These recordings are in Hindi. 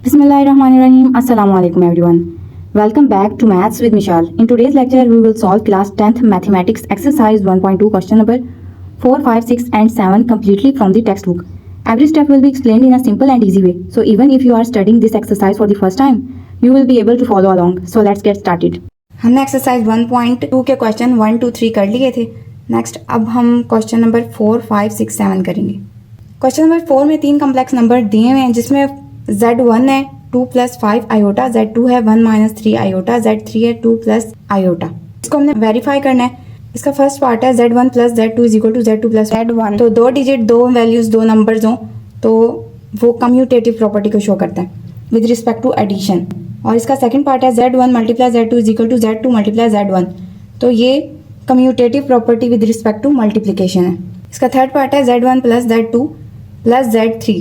Bismillahirrahmanirrahim. Assalamu alaikum everyone. Welcome back to Maths with Mishal. In today's lecture, we will solve class 10th mathematics exercise 1.2 question number 4, 5, 6 and 7 completely from the textbook. Every step will be explained in a simple and easy way. So even if you are studying this exercise for the first time, you will be able to follow along. So let's get started. हमने एक्सरसाइज 1.2 के क्वेश्चन 1, 2, 3 कर लिए थे. नेक्स्ट अब हम क्वेश्चन नंबर 4, 5, 6, 7 करेंगे. क्वेश्चन नंबर 4 में 3 कॉम्प्लेक्स नंबर दिए हुए हैं जिसमें Z1 है 2 + 5 आयोटा, Z2 है 1 - 3 आयोटा, Z3 है 2 + आयोटा. इसको हमने वेरीफाई करना है. इसका फर्स्ट पार्ट है Z1 + Z2 = Z2 + Z1. तो दो डिजिट, दो वैल्यूज, दो नंबर्स हों तो वो कम्यूटेटिव प्रॉपर्टी को शो करता है विद रिस्पेक्ट टू एडिशन. और इसका सेकंड पार्ट है Z1 × Z2 = Z2 × Z1. तो ये commutative property with respect to multiplication है. इसका थर्ड पार्ट है Z1 + Z2 + Z3.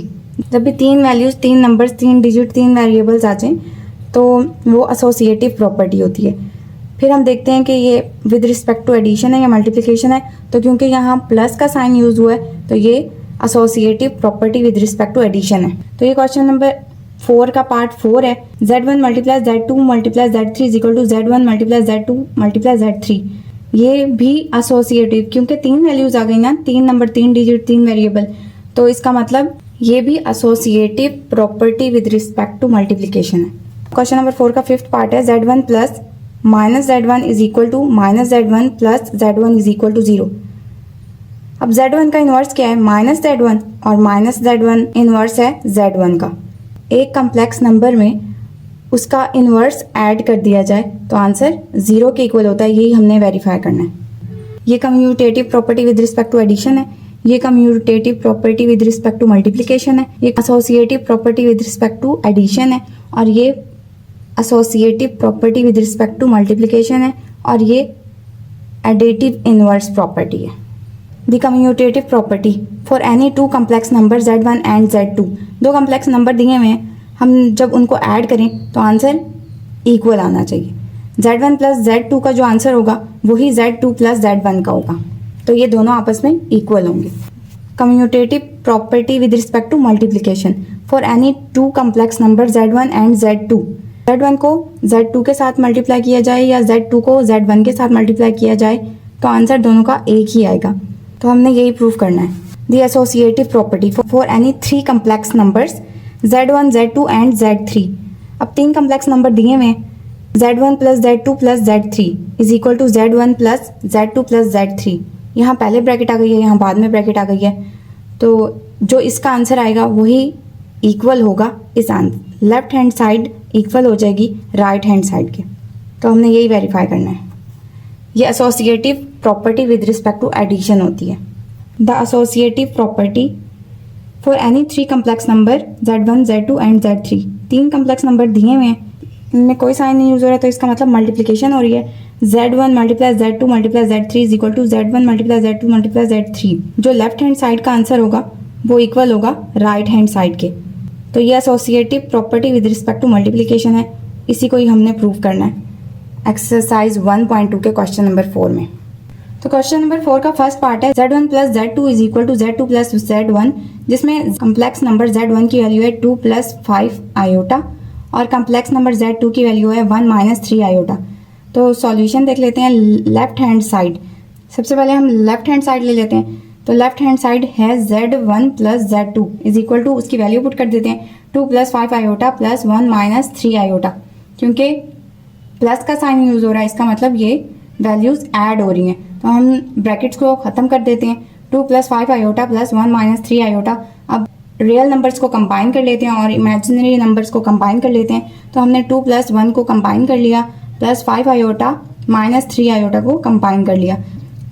जब भी तीन वैल्यूज, तीन नंबर्स, तीन डिजिट, तीन वेरिएबल्स आ जाएं तो वो एसोसिएटिव प्रॉपर्टी होती है. फिर हम देखते हैं कि ये विद रिस्पेक्ट टू एडिशन है या मल्टीप्लिकेशन है. तो क्योंकि यहाँ प्लस का साइन यूज हुआ है तो ये associative property with respect to addition है. तो ये क्वेश्चन नंबर 4 का पार्ट 4 है. Z1 × Z2 × Z3 = Z1 × Z2 × Z3. ये भी एसोसिएटिव, क्योंकि तीन वैल्यूज आ गई ना, तीन नंबर, तीन डिजिट, तीन वेरिएबल, तो इसका मतलब ये भी associative property with respect to multiplication है. क्वेश्चन नंबर 4 का फिफ्थ पार्ट है Z1 + -Z1 = -Z1 + Z1 = 0. अब Z1 का इन्वर्स क्या है? -Z1, और -Z1 इन्वर्स है Z1 का. एक कम्प्लेक्स नंबर में उसका इन्वर्स ऐड कर दिया जाए तो आंसर 0 के इक्वल होता है. यही हमने वेरीफाई करना है. ये commutative property with respect to addition है, ये commutative property with respect to multiplication है, ये associative property with respect to addition है, और ये associative property with respect to multiplication है, और ये एडिटिव इनवर्स प्रॉपर्टी है. The commutative property for any two complex number Z1 and Z2. दो कम्प्लेक्स नंबर दिए हुए हैं, हम जब उनको ऐड करें तो आंसर इक्वल आना चाहिए. Z1 + Z2 का जो आंसर होगा वही Z2 + Z1 का होगा. तो ये दोनों आपस में इक्वल होंगे. Commutative property with respect to multiplication for any two complex number Z1 and Z2. Z1 को Z2 के साथ मल्टीप्लाई किया जाए या Z2 को Z1 के साथ मल्टीप्लाई किया जाए तो आंसर दोनों का एक ही आएगा. तो हमने यही प्रूव करना है. The associative property for any three complex numbers Z1, Z2 and Z3. अब तीन कम्प्लेक्स नंबर दिए हुए हैं. Z1 + Z2 + Z3 = Z1 + Z2 + Z3. यहाँ पहले ब्रैकेट आ गई है, यहाँ बाद में ब्रैकेट आ गई है. तो जो इसका आंसर आएगा वही इक्वल होगा इस answer. Left hand side equal हो जाएगी राइट हैंड साइड के. तो हमने यही वेरीफाई करना है. ये associative property with respect to addition होती है. The associative property for any three complex number Z1, Z2 and Z3. तीन कम्प्लेक्स नंबर दिए हुए हैं, इनमें कोई साइन नहीं यूज हो रहा है तो इसका मतलब मल्टीप्लिकेशन हो रही है. Z1 × Z2 × Z3 = Z1 × Z2 × Z3. जो लेफ्ट हैंड साइड का आंसर होगा वो इक्वल होगा राइट हैंड साइड के. तो ये associative property with respect to multiplication है. इसी को ही हमने प्रूव करना है एक्सरसाइज 1.2 के क्वेश्चन नंबर 4 में. तो क्वेश्चन नंबर 4 का फर्स्ट पार्ट है Z1 + Z2 = Z2 + Z1, जिसमें कम्प्लेक्स नंबर Z1 की वैल्यू है 2 + 5 आयोटा और कम्प्लेक्स नंबर Z2 की वैल्यू है 1 - 3 आयोटा. तो सॉल्यूशन देख लेते हैं लेफ्ट हैंड साइड. सबसे पहले हम लेफ्ट हैंड साइड ले लेते हैं. तो लेफ्ट हैंड साइड है Z1 + Z2 = उसकी वैल्यू पुट कर देते हैं 2 + 5 आयोटा + 1 - 3 आयोटा. क्योंकि प्लस का साइन यूज हो रहा है इसका मतलब ये वैल्यूज ऐड हो रही हैं. तो हम ब्रैकेट्स को ख़त्म कर देते हैं. 2 + 5 आयोटा + 1 - 3 आयोटा. अब रियल नंबर्स को कंबाइन कर लेते हैं और इमेजिनरी नंबर्स को कंबाइन कर लेते हैं. तो हमने 2 + 1 को कंबाइन कर लिया, + 5 आयोटा -3 आयोटा को कंबाइन कर लिया.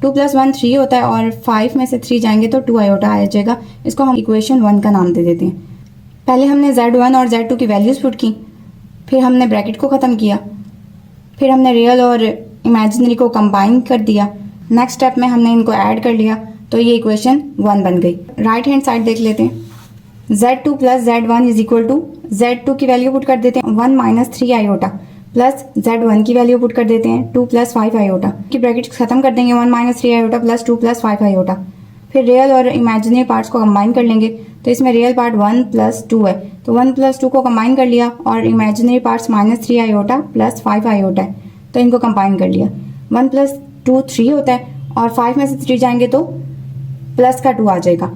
2 + 1 3 होता है और 5 में से 3 जाएंगे तो 2 आयोटा आ जाएगा. इसको हम इक्वेशन 1 का नाम दे देते हैं. पहले हमने Z1 और Z2 की वैल्यूज़ पुट की, फिर हमने ब्रैकेट को ख़त्म किया, फिर हमने रियल और इमेजिनरी को कंबाइन कर दिया. नेक्स्ट स्टेप में हमने इनको ऐड कर लिया तो ये इक्वेशन 1 बन गई. राइट हैंड साइड देख लेते हैं. Z2 + Z1 = Z2 की वैल्यू पुट कर देते हैं 1 - 3 आयोटा प्लस Z1 की वैल्यू पुट कर देते हैं 2 + 5 आयोटा की ब्रैकेट खत्म कर देंगे 1 - 3 आयोटा + 2 + 5 आयोटा. फिर रियल और इमेजिनरी पार्ट्स को कंबाइन कर लेंगे तो इसमें रियल पार्ट 1 प्लस 2 है, तो 1 प्लस 2 को कंबाइन कर लिया और imaginary parts -3 iota plus 5 iota है, तो इनको कंबाइन कर लिया। 1 प्लस 2 3 होता है और 5 में से 3 जाएंगे तो प्लस का 2 आ जाएगा।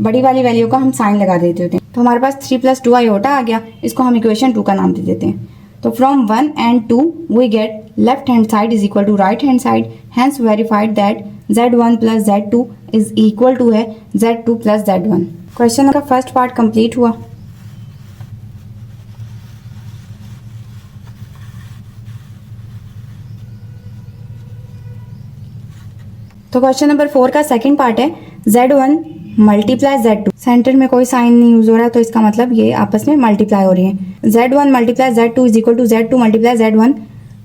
बड़ी वाली वैल्यू का हम साइन लगा देते होते हैं, तो हमारे पास 3 प्लस 2 आयोटा आ गया। इसको हम इक्वेशन 2 का नाम दे देते हैं। तो from 1 and 2 we get left hand side is equal to right hand side, hence verified that Z1 plus Z2 is equal to है Z2 प्लस Z1। क्वेश्चन का फर्स्ट पार्ट कंप्लीट हुआ। तो क्वेश्चन नंबर 4 का सेकंड पार्ट है Z1 मल्टीप्लाई Z2। सेंटर में कोई साइन नहीं यूज हो रहा, तो इसका मतलब ये आपस में मल्टीप्लाई हो रही है। Z1 multiply Z2 is equal to Z2 multiply Z1।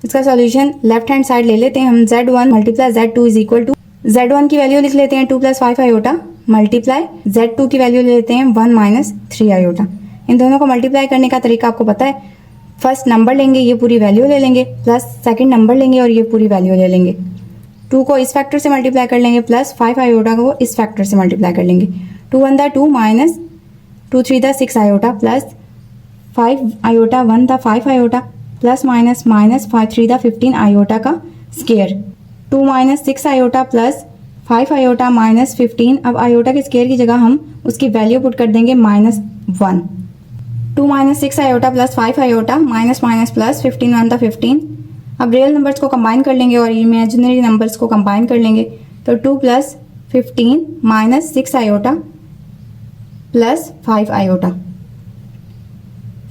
इसका सॉल्यूशन लेफ्ट हैंड साइड ले लेते हैं हम। Z1 multiply Z2 is equal to Z1 की वैल्यू लिख लेते हैं 2 प्लस 5 आयोटा मल्टीप्लाई Z2 की वैल्यू ले लेते हैं 1 माइनस 3 आयोटा। इन दोनों को मल्टीप्लाई करने का तरीका आपको पता है। फर्स्ट नंबर लेंगे, ये पूरी वैल्यू ले लेंगे, प्लस सेकंड नंबर लेंगे और ये पूरी वैल्यू ले लेंगे। 2 को इस फैक्टर से मल्टीप्लाई कर लेंगे, प्लस 5 आयोटा को इस फैक्टर से मल्टीप्लाई कर लेंगे। 2 1 दा 2 माइनस 2 3 दा 6 आयोटा प्लस 5 आयोटा 1 दा 5 आयोटा प्लस माइनस माइनस 5 3 दा 15 आयोटा का square. 2 minus 6 iota plus 5 iota minus 15। अब आयोटा के स्केयर की जगह हम उसकी वैल्यू पुट कर देंगे -1। 2 minus 6 iota plus 5 iota minus minus plus 15 1 दा 15। अब रियल नंबर्स को कंबाइन कर लेंगे और इमेजिनरी नंबर्स को कंबाइन कर लेंगे, तो 2 plus 15 minus 6 iota plus 5 iota.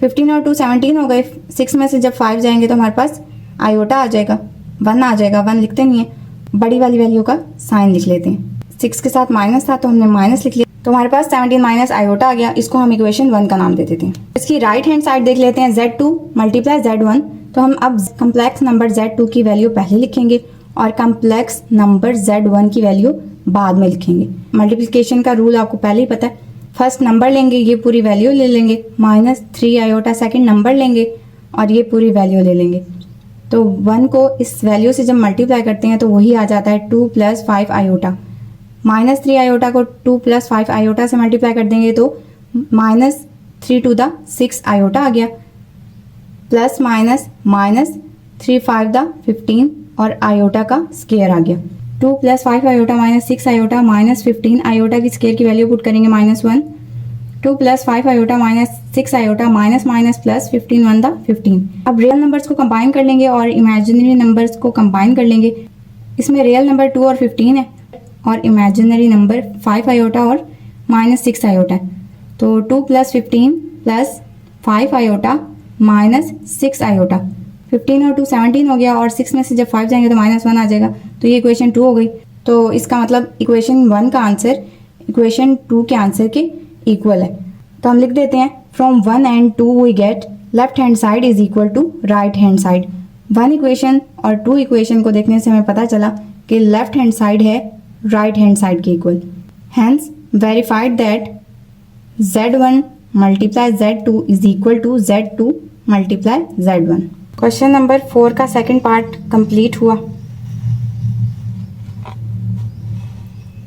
15 और 2 17 हो गए। 6 में से जब 5 जाएंगे तो हमारे पास आयोटा आ जाएगा, 1 आ जाएगा। 1 लिखते नहीं है, बड़ी वाली वैल्यू का साइन लिख लेते हैं। 6 के साथ माइनस था तो हमने माइनस लिख लिया, तो हमारे पास 17 माइनस आयोटा आ गया। इसको हम इक्वेशन 1 का नाम दे देते हैं। इसकी राइट हैंड साइड देख लेते हैं, Z2 मल्टीप्लाई Z1। तो हम अब कम्प्लेक्स नंबर Z2 की वैल्यू पहले लिखेंगे और कम्प्लेक्स नंबर Z1 की वैल्यू बाद में लिखेंगे। मल्टीप्लिकेशन का रूल आपको पहले ही पता है। फर्स्ट नंबर लेंगे, ये पूरी वैल्यू ले लेंगे, -3 आयोटा। सेकंड नंबर लेंगे और ये पूरी वैल्यू ले लेंगे। तो 1 को इस वैल्यू से जब मल्टीप्लाई करते हैं तो वही आ जाता है 2 प्लस 5 आयोटा। -3 आयोटा को 2 प्लस 5 आयोटा से मल्टीप्लाई कर देंगे तो -3 टू द 6 आयोटा आ गया, प्लस माइनस -3 5 द 15 और आयोटा का स्केयर आ गया। 2 plus 5 iota minus 6 iota minus 15 iota की स्केयर की वैल्यू पुट करेंगे -1। 2 plus 5 iota minus 6 iota minus minus plus 15 1 the 15। अब रियल नंबर्स को कंबाइन कर लेंगे और इमेजिनरी नंबर्स को कंबाइन कर लेंगे। इसमें रियल नंबर 2 और 15 है और इमेजिनरी नंबर 5 आयोटा और -6 आयोटा है। तो 2 plus 15 plus 5 iota minus 6 iota. 15 और 2 17 हो गया और 6 में से जब 5 जाएंगे तो -1 आ जाएगा, तो ये इक्वेशन 2 हो गई। तो इसका मतलब इक्वेशन 1 का आंसर इक्वेशन 2 के आंसर के इक्वल है। तो हम लिख देते हैं from 1 and 2 we get left hand side is equal to right hand side. 1 equation और 2 इक्वेशन को देखने से हमें पता चला कि लेफ्ट हैंड साइड है राइट हैंड साइड के equal. Hence verified that Z1 multiply Z2 is equal to Z2 multiply Z1। Question number 4 का सेकंड पार्ट कंप्लीट हुआ।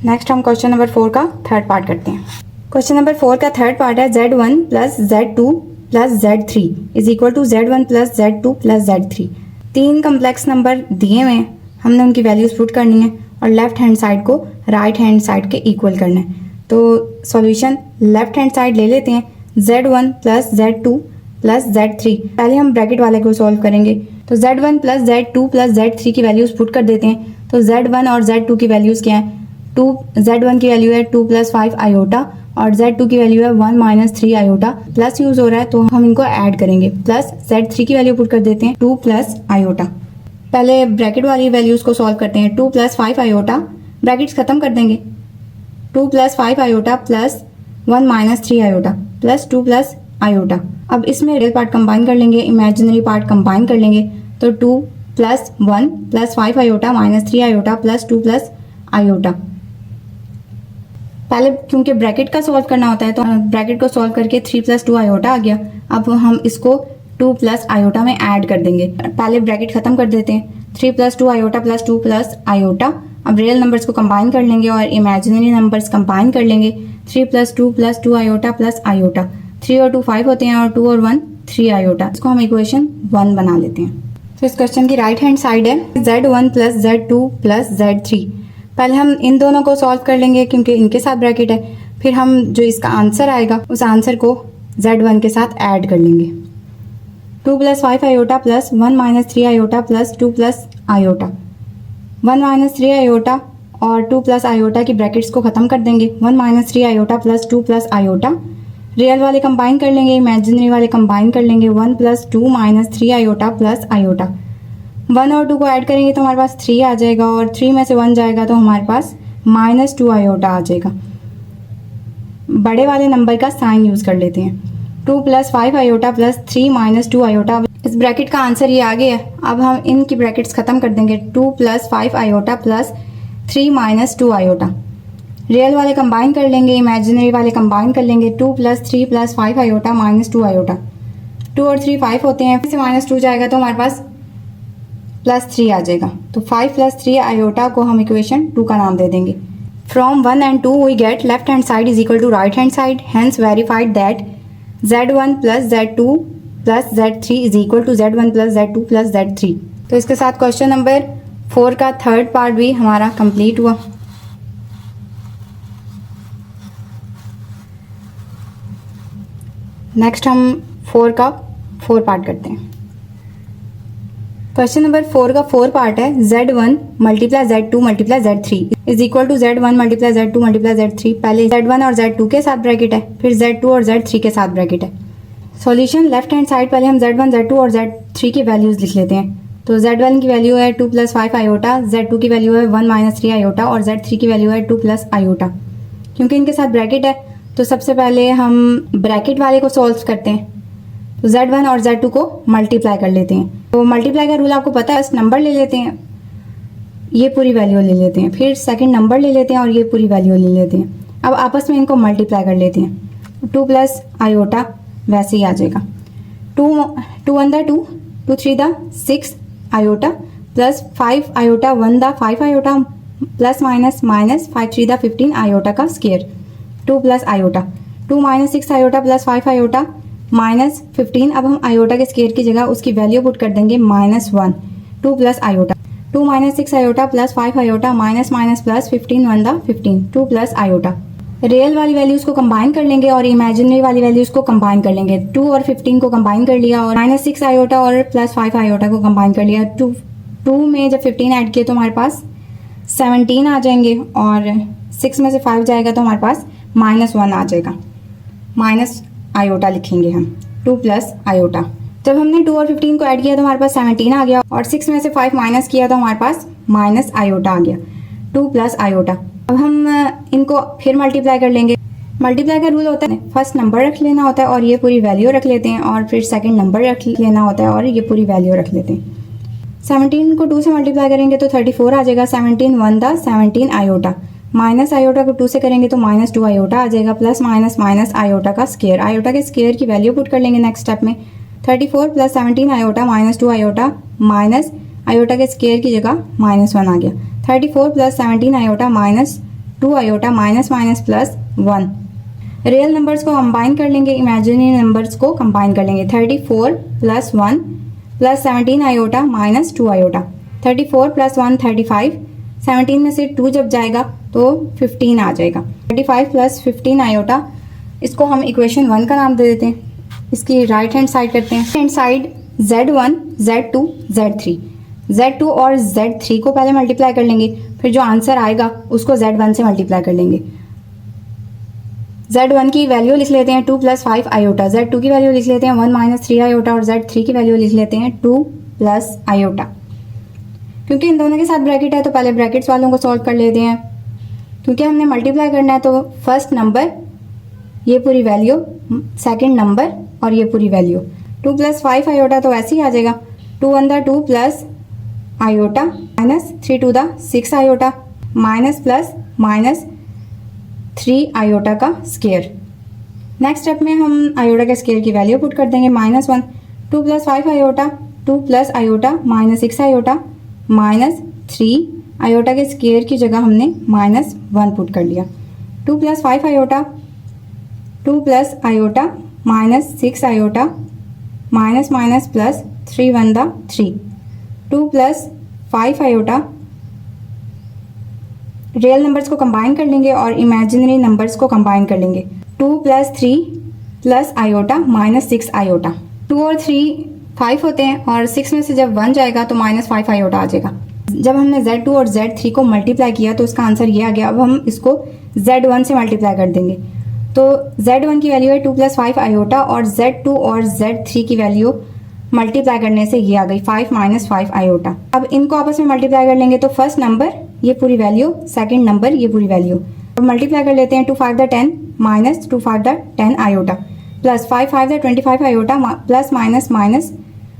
नेक्स्ट हम क्वेश्चन नंबर 4 का थर्ड पार्ट करते हैं। क्वेश्चन नंबर 4 का थर्ड पार्ट है Z1 plus Z2 plus Z3 is equal to Z1 plus Z2 plus Z3। 3 complex number दिए हुए हैं, हमने उनकी वैल्यूज पुट करनी है और लेफ्ट हैंड साइड को राइट हैंड साइड के इक्वल करना है। तो सॉल्यूशन लेफ्ट हैंड साइड ले लेते हैं, Z1 plus Z2 plus Z3। पहले हम ब्रैकेट वाले को सॉल्व करेंगे, तो Z1 plus Z2 plus Z3 की वैल्यूज पुट कर देते हैं। तो Z1 और Z2 की वैल्यूज क्या है? Z1 की वैल्यू है 2 प्लस 5 आयोटा और Z2 की वैल्यू है 1 माइनस 3 आयोटा। प्लस यूज हो रहा है तो हम इनको ऐड करेंगे, प्लस Z3 की वैल्यू पुट कर देते हैं 2 प्लस आयोटा। पहले ब्रैकेट वाली वैल्यूज को सॉल्व करते हैं। 2 प्लस 5 आयोटा, ब्रैकेट्स खत्म कर देंगे, 2 plus 5 iota plus 1 minus 3 iota plus 2 plus iota. अब इसमें रियल पार्ट कंबाइन कर लेंगे, इमेजिनरी पार्ट कंबाइन कर लेंगे, तो 2 plus 1 plus 5 iota minus 3 iota plus 2 plus iota. पहले क्योंकि ब्रैकेट का सॉल्व करना होता है तो ब्रैकेट को सॉल्व करके 3 प्लस 2 आयोटा आ गया। अब हम इसको 2 प्लस आयोटा में ऐड कर देंगे। पहले ब्रैकेट खत्म कर देते हैं, 3 plus 2 iota plus 2 plus iota. अब रियल नंबर्स को कंबाइन कर लेंगे और इमेजिनरी नंबर्स कंबाइन कर लेंगे। 3 प्लस 2 आयोटा प्लस आयोटा, 3 और 2 5 होते हैं और 2 और 1 3 आयोटा। इसको हम इक्वेशन 1 बना लेते हैं। तो इस क्वेश्चन की राइट हैंड साइड है Z1 plus Z2 plus Z3। पहले हम इन दोनों को सॉल्व कर लेंगे क्योंकि इनके साथ ब्रैकेट है, फिर हम जो इसका आंसर आएगा उस आंसर को Z1 के साथ ऐड कर लेंगे। 2 plus 5 iota plus 1 minus 3 iota plus 2 plus iota, 1 minus 3 iota और 2 प्लस आयोटा की ब्रैकेट्स को ख़त्म कर देंगे। 1 minus 3 iota plus 2 plus iota, real वाले कंबाइन कर लेंगे, इमेजिनरी वाले कंबाइन कर लेंगे। 1 plus 2 minus 3 iota plus iota, 1 और 2 को ऐड करेंगे तो हमारे पास 3 आ जाएगा और 3 में से 1 जाएगा तो हमारे पास माइनस 2 आयोटा आ जाएगा। बड़े वाले नंबर का साइन यूज़ कर लेते हैं। 2 plus 5 iota plus 3 minus 2 iota, इस ब्रैकेट का आंसर ये आ गया है। अब हम इनकी ब्रैकेट्स ख़त्म कर देंगे। 2 plus 5 iota plus 3 minus 2 iota, real वाले कंबाइन कर लेंगे, इमेजिनरी वाले कंबाइन कर लेंगे। 2 plus 3 plus 5 iota minus 2 iota, 2 और 3 5 होते हैं, फिर से माइनस 2 जाएगा तो हमारे पास प्लस 3 आ जाएगा। तो 5 प्लस 3 आयोटा को हम इक्वेशन 2 का नाम दे देंगे। From 1 and 2 we get left hand side is equal to right hand side, hence verified that Z1 plus Z2 plus Z3 is equal to Z1 plus Z2 plus Z3। तो इसके साथ क्वेश्चन नंबर 4 का थर्ड पार्ट भी हमारा कंप्लीट हुआ। नेक्स्ट हम 4 का 4 पार्ट करते हैं। क्वेश्चन नंबर 4 का 4 पार्ट है Z1 multiply Z2 multiply Z3 is equal to Z1 multiply Z2 multiply Z3। पहले Z1 और Z2 के साथ ब्रैकेट है, फिर Z2 और Z3 के साथ ब्रैकेट है। सॉल्यूशन लेफ्ट हैंड साइड, पहले हम Z1 Z2 और Z3 की वैल्यूज लिख लेते हैं। तो Z1 की वैल्यू है 2 प्लस 5 आयोटा, Z2 की वैल्यू है 1 माइनस 3 आयोटा और Z3 की वैल्यू है 2 प्लस आयोटा। क्योंकि इनके साथ ब्रैकेट है तो सबसे पहले हम ब्रैकेट वाले को सॉल्व करते हैं। तो Z1 और Z2 को मल्टीप्लाई कर लेते हैं। तो मल्टीप्लाई का रूल आपको पता है, नंबर ले लेते हैं, ये पूरी वैल्यू ले लेते हैं, फिर सेकंड नंबर ले लेते हैं और ये पूरी वैल्यू ले लेते हैं। अब आपस में इनको मल्टीप्लाई कर लेते हैं। 2 प्लस आयोटा वैसे ही आ जाएगा। 2 1 दा 2, 2 3 दा 6 आयोटा प्लस 5 आयोटा 1 दा 5 आयोटा प्लस माइनस माइनस 5 3 दा 15 आयोटा का square. 2 plus iota, 2 minus 6 iota plus 5 iota minus 15। अब हम आयोटा के स्केयर की जगह उसकी वैल्यू पुट कर देंगे -1। 2 plus iota, 2 minus 6 iota plus 5 iota minus minus plus 15 1 दा 15, 2 प्लस आयोटा। रियल वाली वैल्यूज को कंबाइन कर लेंगे और इमेजिनरी वाली वैल्यूज को कंबाइन कर लेंगे। 2 और 15 को कंबाइन कर लिया और -6 आयोटा और प्लस 5 आयोटा को कंबाइन कर लिया। 2 में जब 15 ऐड किए तो हमारे पास 17 आ जाएंगे और 6 में से 5 जाएगा तो हमारे पास -1 आ जाएगा। माइनस आयोटा लिखेंगे हम, 2 प्लस आयोटा। जब हमने 2 और 15 को ऐड किया तो हमारे पास 17 आ गया और 6 में से 5 माइनस किया तो हमारे पास माइनस आयोटा आ गया, 2 प्लस आयोटा। अब हम इनको फिर मल्टीप्लाई कर लेंगे। मल्टीप्लाई का रूल होता है फर्स्ट नंबर रख लेना होता है और ये पूरी वैल्यू रख लेते हैं और फिर सेकंड नंबर रख लेना होता है और ये पूरी वैल्यू रख लेते हैं। 17 को 2 से मल्टीप्लाई करेंगे तो 34 आ जाएगा। 17 1 दा 17 आयोटा, माइनस आयोटा को 2 से करेंगे तो -2 आयोटा आ जाएगा, प्लस माइनस माइनस आयोटा का स्केयर। आयोटा के स्केयर की वैल्यू पुट कर लेंगे नेक्स्ट स्टेप में। 34 plus 17 iota -2 iota minus iota के स्केयर की जगह -1 आ गया। 34 plus 17 iota -2 iota minus minus plus 1। Real numbers को कंबाइन कर लेंगे, इमेजिनरी नंबर्स को कंबाइन कर लेंगे। 34 plus 1 plus 17 iota -2 iota, 34 plus 1 35, 17 में से 2 जब जाएगा तो 15 आ जाएगा। 35 प्लस 15 आयोटा, इसको हम इक्वेशन 1 का नाम दे देते हैं। इसकी राइट हैंड साइड करते हैं। Hand side Z1 Z2 Z3, Z2 और Z3 को पहले मल्टीप्लाई कर लेंगे, फिर जो आंसर आएगा उसको Z1 से मल्टीप्लाई कर लेंगे। Z1 की वैल्यू लिख लेते हैं 2 प्लस 5 आयोटा, Z2 की वैल्यू लिख लेते हैं 1 माइनस 3 आयोटा और Z3 की वैल्यू लिख लेते हैं 2 प्लस आयोटा। क्योंकि इन दोनों के साथ ब्रैकेट है तो पहले ब्रैकेट्स वालों को सॉल्व कर लेते हैं। क्योंकि हमने मल्टीप्लाई करना है तो फर्स्ट नंबर, ये पूरी वैल्यू, सेकंड नंबर और ये पूरी वैल्यू। 2 प्लस 5 आयोटा तो ऐसे ही आ जाएगा। 2 1 दा 2 प्लस आयोटा माइनस 3 2 दा 6 iota minus plus minus 3 iota का स्केयर। नेक्स्ट स्टेप में हम आयोटा के स्केयर की वैल्यू पुट कर देंगे -1। 2 plus 5 iota, 2 plus iota -6 iota minus 3 iota के स्केयर की जगह हमने -1 पुट कर लिया। 2 plus 5 iota, 2 plus iota minus 6 iota minus minus plus 3 1 दा 3, 2 प्लस 5 आयोटा। रियल नंबर्स को कंबाइन कर लेंगे और इमेजिनरी नंबर्स को कंबाइन कर लेंगे। 2 plus 3 plus iota minus 6 iota. 2 और 3 5 होते हैं और 6 में से जब 1 जाएगा तो माइनस 5 आयोटा आ जाएगा। जब हमने Z2 और Z3 को मल्टीप्लाई किया तो इसका आंसर ये आ गया। अब हम इसको Z1 से मल्टीप्लाई कर देंगे तो Z1 की वैल्यू है 2 प्लस 5 आयोटा और Z2 और Z3 की वैल्यू मल्टीप्लाई करने से ये आ गई 5 माइनस 5 आयोटा। अब इनको आपस में मल्टीप्लाई कर लेंगे तो फर्स्ट नंबर ये पूरी वैल्यू, सेकंड नंबर ये पूरी वैल्यू। अब मल्टीप्लाई कर लेते हैं 2 5 द 10 माइनस 2 5 द 10 iota plus 5 5 the 25 iota plus minus minus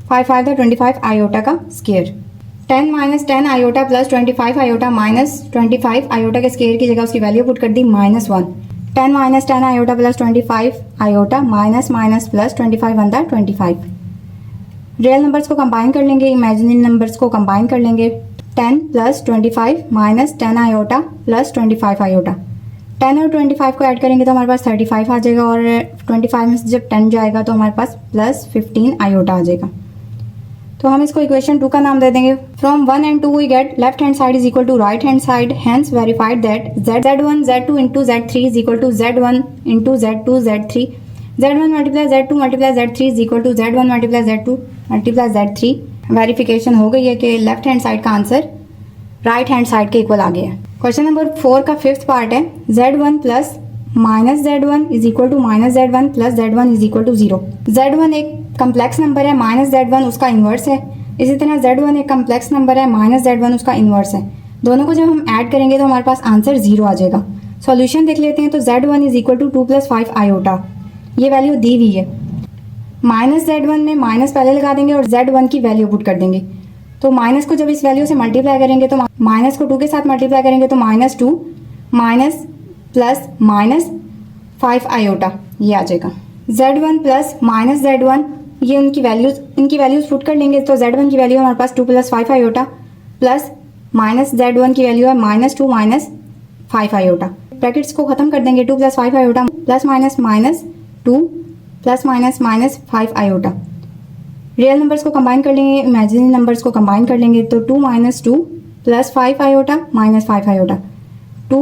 5 5 the 25 iota का square. 10 minus 10 iota plus 25 iota minus 25 iota के स्क्वायर की जगह उसकी वैल्यू पुट कर दी -1। 10 minus 10 iota plus 25 iota minus minus plus 25 1 दा 25। रियल नंबर्स को कंबाइन कर लेंगे, इमेजिनरी नंबर्स को कंबाइन कर लेंगे। 10 plus 25 minus 10 iota plus 25 iota. 10 और 25 को ऐड करेंगे तो हमारे पास 35 आ जाएगा और 25 में से जब 10 जाएगा तो हमारे पास प्लस 15 आयोटा आ जाएगा। तो हम इसको इक्वेशन 2 का नाम दे देंगे। From 1 and 2 we get left hand side is equal to right hand side, hence verified that Z1 Z2 into Z3 is equal to Z1 into Z2 Z3। Z1 multiply Z2 multiply Z3 is equal to Z1 multiply Z2 multiply Z3। Verification हो गई है कि लेफ्ट हैंड साइड का आंसर राइट हैंड साइड के इक्वल आ गया है। क्वेश्चन नंबर 4 का 5th पार्ट है Z1 plus minus Z1 is equal to minus Z1 plus Z1 is equal to 0। Z1 एक कम्प्लेक्स नंबर है, माइनस Z1 उसका इन्वर्स है। इसी तरह Z1 एक कम्प्लेक्स नंबर है, माइनस Z1 उसका इन्वर्स है। दोनों को जब हम ऐड करेंगे तो हमारे पास आंसर 0 आ जाएगा। सॉल्यूशन देख लेते हैं तो Z1 is equal to 2 plus 5 iota, ये वैल्यू दी हुई है। माइनस Z1 में माइनस पहले लगा देंगे और Z1 की वैल्यू पुट कर देंगे। तो माइनस को जब इस वैल्यू से मल्टीप्लाई करेंगे तो माइनस को 2 के साथ मल्टीप्लाई करेंगे तो -2 माइनस प्लस माइनस 5 आयोटा ये आ जाएगा। Z1 प्लस माइनस Z1 ये इनकी वैल्यूज पुट कर लेंगे तो Z1 की वैल्यू हमारे पास 2 plus 5 iota plus minus Z1 की वैल्यू है -2 माइनस 5 आयोटा। ब्रैकेट्स को खत्म कर देंगे। 2 plus 5 iota plus minus 2 plus minus 5 iota. Real numbers को कंबाइन कर लेंगे, इमेजिनरी नंबर्स को कंबाइन कर लेंगे तो 2 minus 2 plus 5 iota minus 5 iota. 2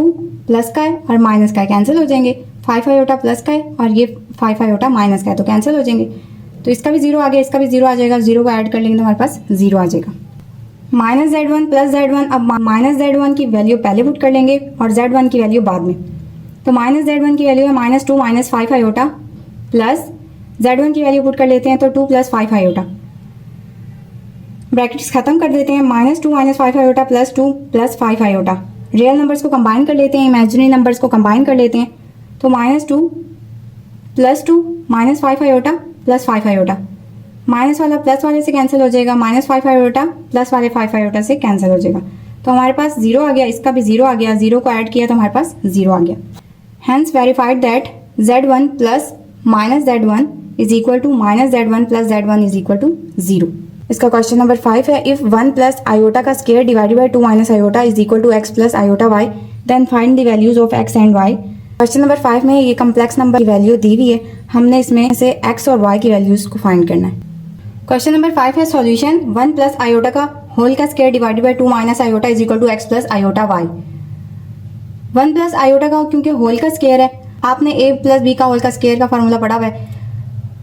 plus का है और माइनस का है, कैंसिल हो जाएंगे। 5 आयोटा प्लस का है और ये 5 आयोटा माइनस का है तो कैंसिल हो जाएंगे। तो इसका भी 0 आ गया, इसका भी 0 आ जाएगा। 0 को ऐड कर लेंगे तो हमारे पास 0 आ जाएगा। माइनस Z1 प्लस Z1, अब माइनस Z1 की वैल्यू पहले पुट कर लेंगे और Z1 की वैल्यू बाद में। तो माइनस Z1 की वैल्यू है -2 माइनस 5 आयोटा प्लस Z1 की वैल्यू पुट कर लेते हैं तो 2 प्लस 5 आयोटा। ब्रैकेट्स खत्म कर देते हैं। -2 minus 5 iota plus 2 plus 5 iota. Real numbers को कंबाइन कर लेते हैं, इमेजिनरी नंबर्स को कंबाइन कर लेते हैं तो -2 plus 2 minus 5 iota plus 5 iota. Minus वाला प्लस वाले से कैंसिल हो जाएगा, -5 आयोटा प्लस वाले 5 आयोटा से कैंसिल हो जाएगा। तो हमारे पास 0 आ गया, इसका भी 0 आ गया। 0 को ऐड किया तो हमारे पास 0 आ गया। Hence verified that Z1 plus minus Z1 is equal to minus Z1 plus Z1 is equal to 0। इसका क्वेश्चन नंबर 5 है। इफ 1 प्लस आयोटा का square divided by 2 minus iota is equal to x plus iota y, then find the values of x and y। Question number 5 में ये कम्प्लेक्स नंबर की वैल्यू दी हुई है, हमने इसमें से x और y की वैल्यूज को फाइंड करना है। क्वेश्चन नंबर 5 है सॉल्यूशन 1 प्लस आयोटा का होल का square divided by 2 minus iota is equal to x plus iota y। 1 plus iota का क्योंकि होल का स्क्वायर है, आपने a प्लस b का होल का स्क्वायर का फॉर्मूला पढ़ा हुआ है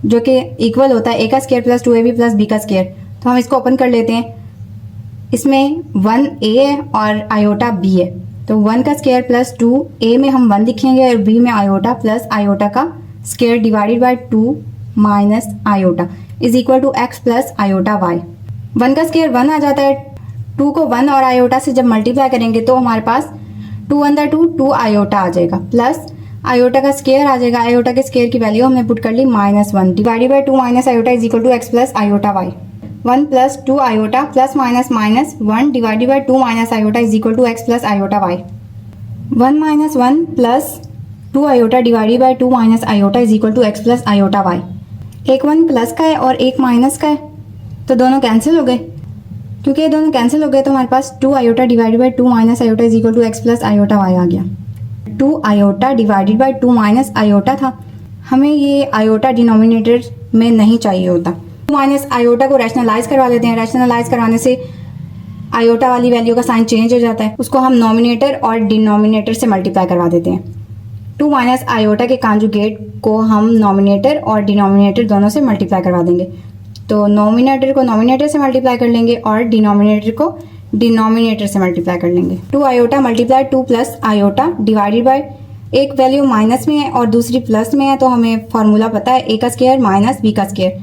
जो कि इक्वल होता है a का square plus 2ab plus b का स्क्वायर। तो हम इसको ओपन कर लेते हैं। इसमें 1a है और आयोटा b है, तो 1 का स्क्वायर प्लस 2a में हम 1 लिखेंगे और b में आयोटा प्लस आयोटा का square divided by 2 minus iota is equal to x plus iota y। 1 का स्क्वायर 1 आ जाता है। 2 को 1 और आयोटा से जब मल्टीप्लाई करेंगे तो हमारे पास 2 1 2 आयोटा आ जाएगा प्लस आयोटा का स्क्वायर आ जाएगा। आयोटा के स्क्वायर की वैल्यू हमने पुट कर ली -1 divided by 2 minus iota is equal to x plus iota y। 1 plus 2 iota plus minus 1 divided by 2 minus iota is equal to x plus iota y। 1 minus 1 plus 2 iota divided by 2 minus iota is equal to x plus iota y। एक 1 प्लस का है और एक माइनस का है तो दोनों कैंसिल हो गए। क्योंकि ये दोनों कैंसिल हो गए तो हमारे पास 2 iota divided by 2 minus iota is equal to x plus iota y आ गया। 2 iota divided by 2 minus iota था। हमें ये आयोटा डिनोमिनेटर में नहीं चाहिए होता। 2 माइनस आयोटा को रैशनलाइज करवा लेते हैं। रैशनलाइज करवाने से आयोटा वाली वैल्यू का साइन चेंज हो जाता है, उसको हम नॉमिनेटर और डिनोमिनेटर से मल्टीप्लाई करवा देते हैं। 2 माइनस आयोटा के कॉन्जुगेट को हम नॉमिनेटर और डिनोमिनेटर दोनों से मल्टीप्लाई करवा देंगे। तो नॉमिनेटर को नॉमिनेटर से मल्टीप्लाई कर लेंगे और डिनोमिनेटर को डिनोमिनेटर से मल्टीप्लाई कर लेंगे। 2 iota multiply 2 plus iota divided bye, एक वैल्यू माइनस में है और दूसरी प्लस में है, तो हमें फार्मूला पता है ए का स्क्वायर माइनस बी का स्क्वायर।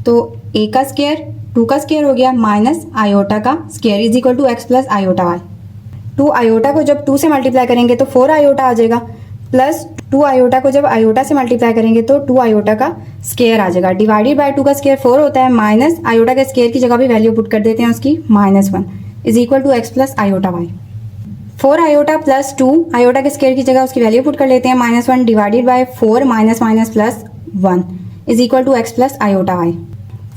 तो ए का स्क्वायर 2 का स्क्वायर हो गया माइनस आयोटा का square is equal to x plus iota y. 2 iota को जब 2 से मल्टीप्लाई करेंगे तो 4 आयोटा आ जाएगा, प्लस 2 आयोटा को जब आयोटा से मल्टीप्लाई करेंगे तो 2 आयोटा का स्क्वायर आ जाएगा। डिवाइडेड बाय 2 का स्क्वायर 4 होता है, माइनस आयोटा के स्क्वायर की जगह भी वैल्यू पुट कर देते हैं उसकी -1 is equal to x plus iota y. 4 iota plus 2 iota के स्क्वायर की जगह उसकी वैल्यू पुट कर लेते हैं -1 divided by 4 minus minus plus 1 is equal to x plus iota y.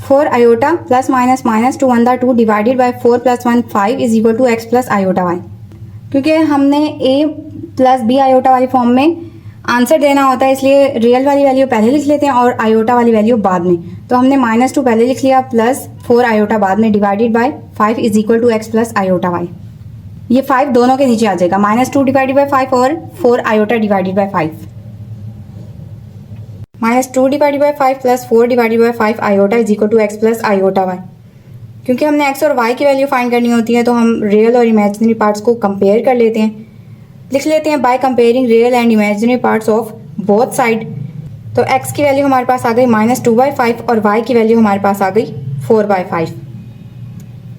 4 iota plus minus minus 2 1 2 divided by 4 plus 1 5 is equal to x plus iota y. क्योंकि हमने a प्लस बी आयोटा वाली फॉर्म में आंसर देना होता है, इसलिए रियल वाली वैल्यू पहले लिख लेते हैं और आयोटा वाली वैल्यू बाद में। तो हमने -2 पहले लिख लिया प्लस 4 आयोटा बाद में divided by 5 is equal to x plus iota y. ये 5 दोनों के नीचे आ जाएगा, -2 डिवाइडेड बाय 5 और 4 iota divided by 5। -2 divided by 5 plus 4 divided by 5 iota is equal to x plus iota y. क्योंकि हमने एक्स और वाई की वैल्यू फाइंड करनी होती है तो हम रियल और इमेजिनरी पार्ट्स को कंपेयर कर लेते हैं, लिख लेते हैं bye comparing real and imaginary parts of both side. तो x की वैल्यू हमारे पास आ गई -2/5 और y की वैल्यू हमारे पास आ गई 4/5।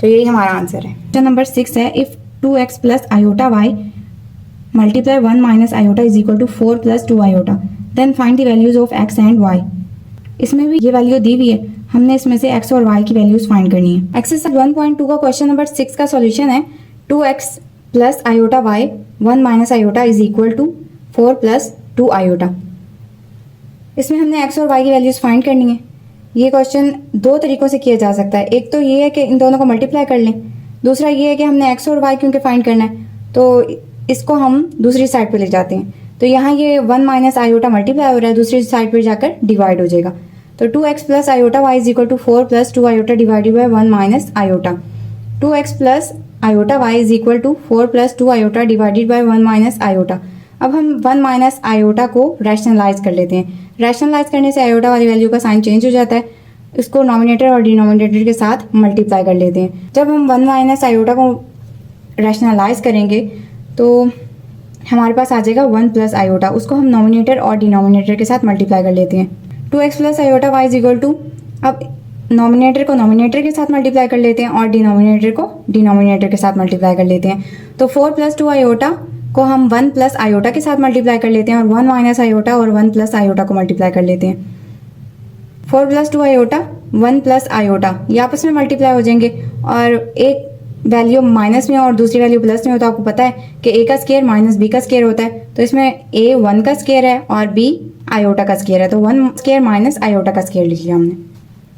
तो यही हमारा आंसर है। क्वेश्चन नंबर 6 है, if 2x plus iota y multiply 1 minus iota is equal to 4 plus 2 iota, then find the values of x and y। इसमें भी ये वैल्यू दी हुई है, हमने इसमें से x और y की वैल्यूज फाइंड करनी है। एक्सरसाइज 1.2 का क्वेश्चन नंबर 6 का सॉल्यूशन है 2x plus iota y 1 minus iota is equal to 4 plus 2 iota. इसमें हमने x और y की वैल्यूज फाइंड करनी है। ये क्वेश्चन 2 तरीकों से किया जा सकता है। एक तो ये है कि इन दोनों को मल्टीप्लाई कर लें, दूसरा ये है कि हमने x और y क्योंकि फाइंड करना है तो इसको हम दूसरी साइड पे ले जाते हैं। तो यहाँ ये 1 माइनस आयोटा मल्टीप्लाई हो रहा है, दूसरी साइड पर जाकर डिवाइड हो जाएगा। तो 2x plus iota y is equal to 4 plus 2 iota divided by 1 minus iota. 2x plus iota y is equal to 4 plus 2 iota divided by 1 minus iota. अब हम 1 माइनस आयोटा को रैशनलाइज कर लेते हैं। रैशनलाइज करने से आयोटा वाली वैल्यू का साइन चेंज हो जाता है, इसको नॉमिनेटर और डिनोमिनेटर के साथ मल्टीप्लाई कर लेते हैं। जब हम 1 माइनस आयोटा को रैशनलाइज करेंगे तो हमारे पास आ जाएगा 1 प्लस आयोटा, उसको हम नॉमिनेटर और डिनोमिनेटर के साथ मल्टीप्लाई कर लेते हैं। 2x plus iota y is equal to, अब नॉमिनेटर को नॉमिनेटर के साथ मल्टीप्लाई कर लेते हैं और डिनोमिनेटर को डिनोमिनेटर के साथ मल्टीप्लाई कर लेते हैं। तो 4 प्लस 2 आयोटा को हम 1 प्लस आयोटा के साथ मल्टीप्लाई कर लेते हैं और 1 माइनस आयोटा और 1 प्लस आयोटा को मल्टीप्लाई कर लेते हैं। 4 प्लस 2 आयोटा 1 प्लस आयोटा ये आपस में मल्टीप्लाई हो जाएंगे और एक वैल्यू माइनस में और दूसरी वैल्यू प्लस में हो। तो आपको पता है कि a का स्क्वायर माइनस b का स्क्वायर होता है, तो इसमें a 1 का स्क्वायर है और b आयोटा का स्क्वायर है, तो 1 स्क्वायर माइनस आयोटा का स्क्वायर लिख लिया हमने।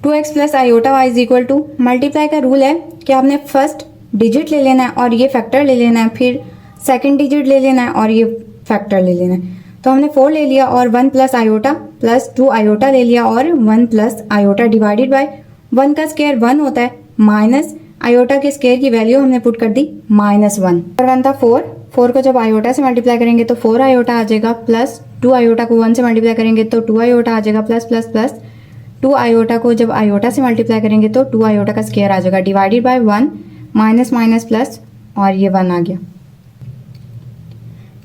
2x plus iota y is equal to, multiply का रूल है कि आपने फर्स्ट डिजिट ले लेना है और ये फैक्टर ले लेना है, फिर सेकंड डिजिट ले लेना है और ये फैक्टर ले लेना है। तो हमने 4 ले लिया और 1 प्लस आयोटा प्लस 2 आयोटा ले लिया और 1 प्लस आयोटा डिवाइडेड बाय 1 का स्क्वायर 1 होता है माइनस आयोटा के स्क्वायर की वैल्यू हमने पुट कर दी -1 और 1 था 4 को जब आयोटा से मल्टीप्लाई करेंगे तो 4 आयोटा आ जाएगा, प्लस 2 आयोटा को 1 से मल्टीप्लाई करेंगे तो 2 आयोटा आ जाएगा, प्लस प्लस प्लस 2 आयोटा को जब आयोटा से मल्टीप्लाई करेंगे तो 2 आयोटा का स्क्वायर आ जाएगा, divided by 1 minus minus plus और ये 1 आ गया।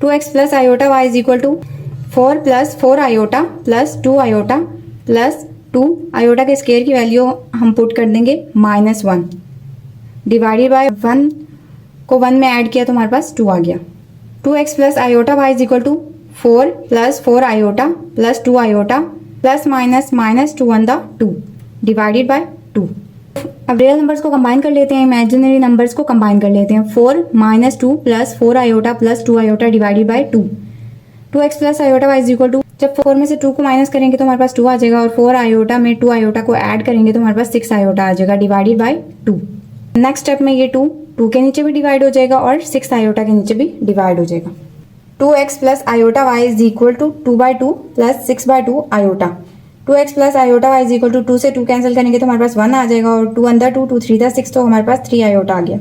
2x plus iota y is equal to 4 plus 4 iota plus 2 iota plus 2 iota के स्क्वायर की वैल्यू हम पुट कर देंगे -1 डिवाइडेड बाय 1 को 1 में ऐड किया तो हमारे पास 2 आ गया। 2x plus iota y is equal to 4 plus 4 iota plus 2 iota plus minus minus 2 1 2 divided by 2। अब रियल नंबर्स को कंबाइन कर लेते हैं, इमेजिनरी नंबर्स को कंबाइन कर लेते हैं। 4 minus 2 plus 4 iota plus 2 iota divided by 2। 2x plus iota y is equal to, जब 4 में से 2 को माइनस करेंगे तो हमारे पास 2 आ जाएगा और 4 आयोटा में 2 आयोटा को ऐड करेंगे तो हमारे पास 6 आयोटा आ जाएगा, डिवाइडेड बाय 2। नेक्स्ट स्टेप में ये 2 के नीचे भी डिवाइड हो जाएगा और 6 आयोटा के नीचे भी डिवाइड हो जाएगा। 2x plus iota y is equal to 2/2 plus 6/2 iota. 2x plus iota y is equal to 2 से 2 कैंसिल करेंगे तो हमारे पास 1 आ जाएगा और 2 अंदर 2 2 3 दा 6 तो हमारे पास 3 आयोटा आ गया।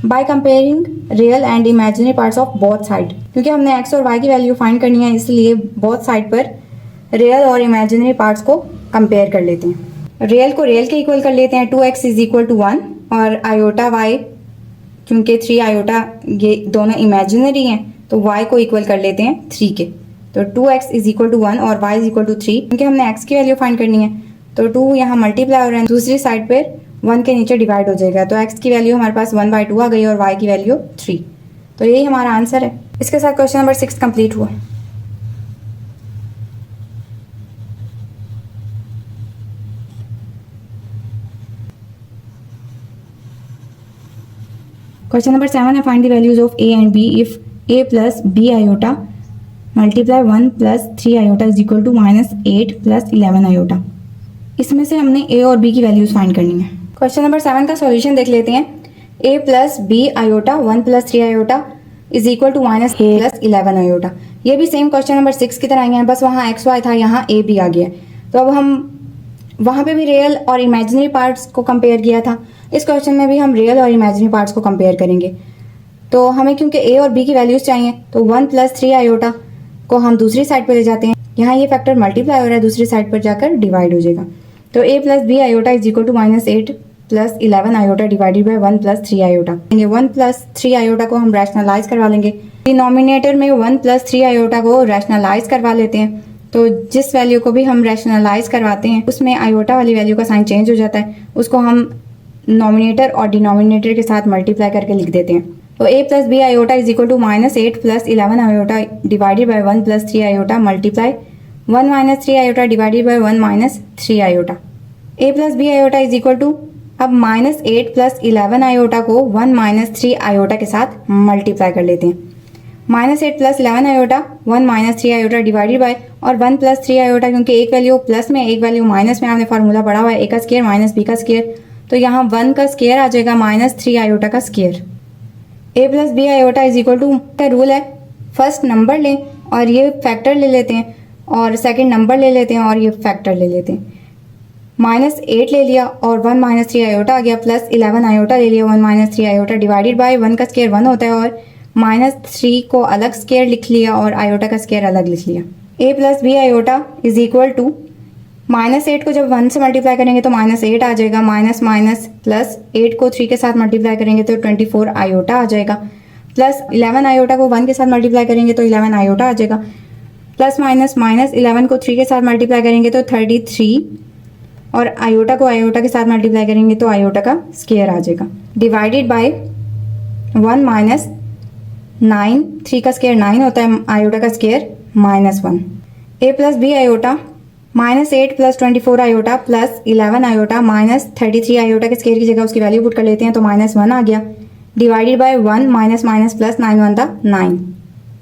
Bye comparing real and imaginary parts of both side, क्योंकि हमने x और y की वैल्यू फाइंड करनी है इसलिए बोथ साइड पर रियल और इमेजिनरी पार्ट्स को कंपेयर कर लेते हैं। रियल को रियल के इक्वल कर लेते हैं, 2x इज इक्वल टू 1 और आयोटा y क्योंकि 3 आयोटा ये दोनों इमेजिनरी हैं तो y को इक्वल कर लेते हैं 3 के। तो 2x इज इक्वल टू 1 और y इज इक्वल टू 3, क्योंकि हमने x की वैल्यू फाइंड करनी है तो 2 यहाँ मल्टीप्लाई हो रहा है, दूसरी साइड पर 1 के नीचे डिवाइड हो जाएगा तो x की वैल्यू हमारे पास 1/2 आ गई और y की वैल्यू 3। तो यही हमारा आंसर है। इसके साथ क्वेश्चन नंबर 6 कंप्लीट हुआ। क्वेश्चन नंबर 7 है find the values of a and b if a plus b iota multiply 1 plus 3 iota is equal to -8 plus 11 iota. इसमें से हमने a और b की वैल्यूज फाइंड करनी है। क्वेश्चन नंबर 7 का सॉल्यूशन देख लेते हैं। a plus b iota 1 plus 3 iota is equal to -8 plus 11 iota. ये भी सेम क्वेश्चन नंबर 6 की तरह ही है, बस वहाँ x y था, यहाँ a b आ गया। तो अब हम वहाँ पे भी रियल और इमेजिनरी पार्ट्स को कंपेयर किया था, इस क्वेश्चन में भी हम रियल और इमेजिनरी पार्ट्स को कंपेयर करेंगे। तो हमें क्योंकि a और b की वैल्यूज चाहिए तो 1 प्लस 3 आयोटा को हम दूसरी साइड पर ले जाते हैं, यहाँ ये फैक्टर मल्टीप्लाई हो रहा है, दूसरी साइड पर जाकर डिवाइड हो जाएगा। तो a plus b iota is equal to -8 plus 11 iota divided by 1 plus 3 iota. 1 plus 3 iota को हम रैशनलाइज करवा लेंगे। डिनोमिनेटर में 1 प्लस 3 आयोटा को रैशनलाइज करवा लेते हैं, तो जिस वैल्यू को भी हम रैशनलाइज करवाते हैं उसमें आयोटा वाली वैल्यू का साइन चेंज हो जाता है, उसको हम नॉमिनेटर और डिनोमिनेटर के साथ मल्टीप्लाई करके लिख देते हैं। तो a plus b iota is equal to -8 plus 11 iota divided by 1 plus 3 iota multiply 1 minus 3 iota divided by 1 minus 3 iota. a plus b iota is equal to अब -8 प्लस 11 आयोटा को 1 माइनस 3 आयोटा के साथ मल्टीप्लाई कर लेते हैं। -8 plus 11 iota 1 minus 3 iota divided bye और 1 प्लस 3 आयोटा, क्योंकि एक वैल्यू प्लस में एक वैल्यू माइनस में आपने फार्मूला पढ़ा हुआ है, a का स्क्वायर माइनस b का स्क्वायर, तो यहाँ 1 का स्क्वायर आ जाएगा -3 आयोटा का square. a plus b iota is equal to का रूल है फर्स्ट नंबर लें और ये फैक्टर ले लेते हैं और सेकंड नंबर ले लेते हैं और ये फैक्टर ले लेते हैं। -8 ले लिया और 1 माइनस 3 आयोटा आ गया, प्लस 11 आयोटा ले लिया 1 माइनस 3 आयोटा डिवाइडेड बाय 1 का स्क्वायर 1 होता है और -3 को अलग स्क्वायर लिख लिया और आयोटा का स्क्वायर अलग लिख लिया। a plus b iota is equal to -8 को जब 1 से मल्टीप्लाई करेंगे तो -8 आ जाएगा, माइनस माइनस प्लस 8 को 3 के साथ मल्टीप्लाई करेंगे तो 24 आयोटा आ जाएगा, प्लस 11 आयोटा को 1 के साथ मल्टीप्लाई करेंगे तो 11 आयोटा आ जाएगा, प्लस माइनस माइनस 11 को 3 के साथ मल्टीप्लाई करेंगे तो 33 और आयोटा को आयोटा के साथ मल्टीप्लाई करेंगे तो आयोटा का स्क्वायर आ जाएगा, डिवाइडेड बाय 1 माइनस 9, 3 का स्क्वायर 9 होता है, आयोटा का square -1। a plus b iota -8 plus 24 iota plus 11 iota minus 33 iota के स्क्वायर की जगह उसकी वैल्यू पुट कर लेते हैं तो -1 आ गया, divided by 1 minus minus plus 9 1 दा 9।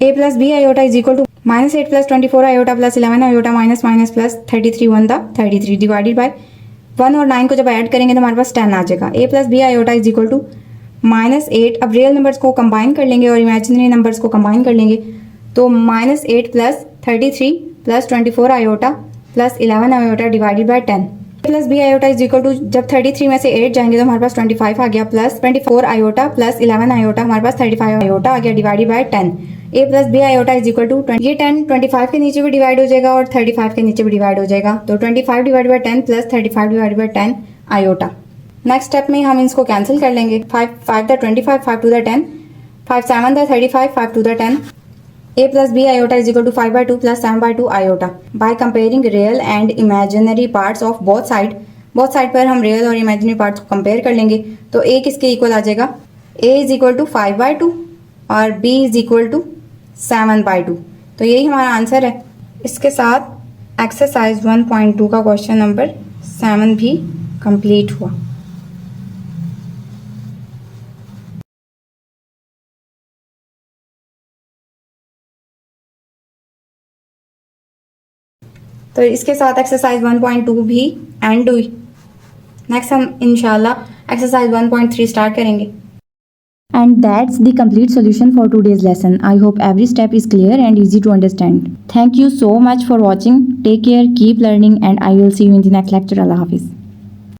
a plus b iota is equal to -8 plus 24 iota plus 11 iota minus minus plus 33 1 दा 33 डिवाइडेड बाय 1 और 9 को जब ऐड करेंगे तो हमारे पास 10 आ जाएगा। a plus b iota is equal to -8, अब रियल नंबर्स को कंबाइन कर लेंगे और इमेजिनरी नंबर्स को कंबाइन कर लेंगे तो -8 plus 33 plus 24 iota plus 11 iota divided by 10। Plus b iota is equal to जब 33 में से 8 जाएंगे तो हमारे पास 25 आ गया, प्लस 24 आयोटा प्लस 11 आयोटा हमारे पास 35 आयोटा आ गया divided by 10। a plus b iota is equal to ये 10 25 के नीचे भी डिवाइड हो जाएगा और 35 के नीचे भी डिवाइड हो जाएगा, तो 25 divide by 10 plus 35 divide by 10 iota. Next step में हम इसको कैंसिल कर लेंगे, 5 the 25 5 to the 10, 5 7 the 35 5 to the 10। a plus b iota is equal to 5/2 plus 7/2 iota. By comparing real and imaginary parts of both side पर हम रियल और इमेजिनरी पार्ट्स को कंपेयर कर लेंगे तो a किसके इक्वल आ जाएगा, a इज इक्वल टू 5/2 और b इज इक्वल टू 7/2, तो यही हमारा आंसर है। इसके साथ एक्सरसाइज 1.2 का क्वेश्चन नंबर 7 भी कंप्लीट हुआ। तो इसके साथ एक्सरसाइज 1.2 भी एंड हुई। नेक्स्ट हम इंशाल्लाह एक्सरसाइज 1.3 स्टार्ट करेंगे। And that's the complete solution for today's lesson. I hope every step is clear and easy to understand. Thank you so much for watching. Take care, keep learning, and I will see you in the next lecture. Allah Hafiz.